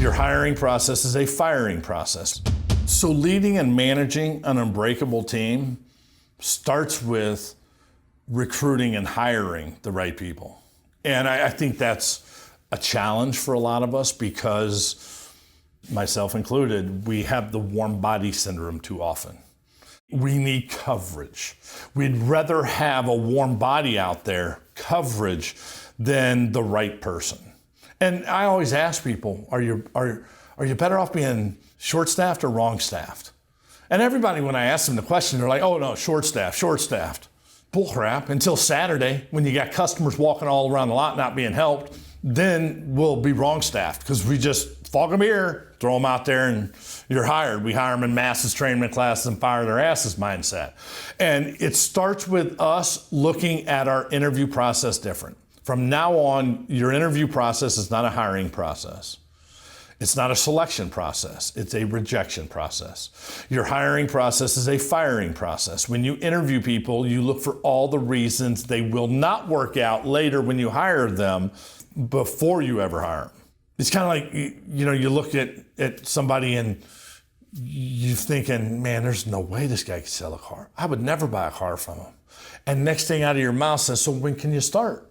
Your hiring process is a firing process. So leading and managing an unbreakable team starts with recruiting and hiring the right people. And I think that's a challenge for a lot of us because, myself included, we have the warm body syndrome too often. We need coverage. We'd rather have a warm body out there, coverage, than the right person. And I always ask people, are you better off being short-staffed or wrong-staffed? And everybody, when I ask them the question, they're like, oh no, short-staffed, short-staffed. Bullcrap, until Saturday, when you got customers walking all around the lot not being helped, then we'll be wrong-staffed because we just fog them here, throw them out there, and you're hired. We hire them in masses, train them in classes, and fire their asses mindset. And it starts with us looking at our interview process different. From now on, your interview process is not a hiring process. It's not a selection process. It's a rejection process. Your hiring process is a firing process. When you interview people, you look for all the reasons they will not work out later when you hire them before you ever hire them. It's kind of like, you look at somebody and you're thinking, man, there's no way this guy could sell a car. I would never buy a car from him. And next thing out of your mouth says, so when can you start?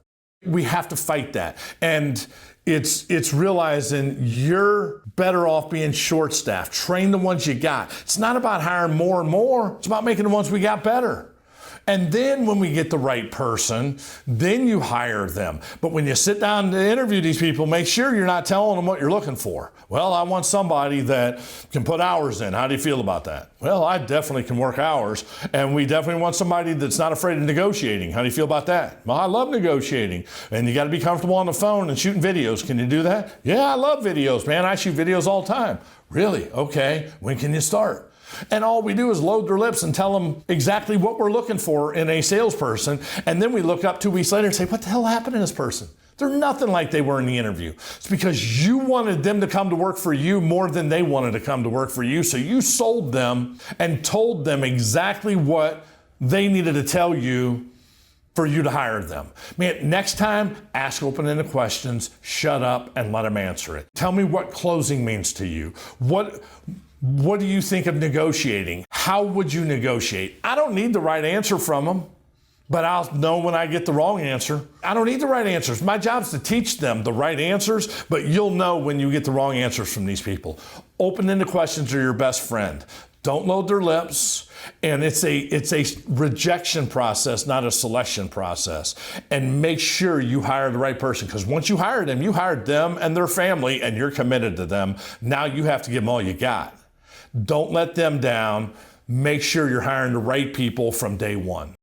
We have to fight that. And it's realizing you're better off being short-staffed. Train the ones you got. It's not about hiring more and more. It's about making the ones we got better. And then when we get the right person, then you hire them. But when you sit down to interview these people, make sure you're not telling them what you're looking for. Well, I want somebody that can put hours in. How do you feel about that? Well, I definitely can work hours. And we definitely want somebody that's not afraid of negotiating. How do you feel about that? Well, I love negotiating. And you got to be comfortable on the phone and shooting videos. Can you do that? Yeah, I love videos, man. I shoot videos all the time. Really? Okay. When can you start? And all we do is load their lips and tell them exactly what we're looking for in a salesperson. And then we look up 2 weeks later and say, what the hell happened to this person? They're nothing like they were in the interview. It's because you wanted them to come to work for you more than they wanted to come to work for you. So you sold them and told them exactly what they needed to tell you for you to hire them. Man, next time, ask open-ended questions, shut up, and let them answer it. Tell me what closing means to you. What do you think of negotiating? How would you negotiate? I don't need the right answer from them, but I'll know when I get the wrong answer. I don't need the right answers. My job is to teach them the right answers, but you'll know when you get the wrong answers from these people. Open-ended questions are your best friend. Don't load their lips. And it's a rejection process, not a selection process. And make sure you hire the right person, because once you hire them, you hired them and their family, and you're committed to them. Now you have to give them all you got. Don't let them down. Make sure you're hiring the right people from day one.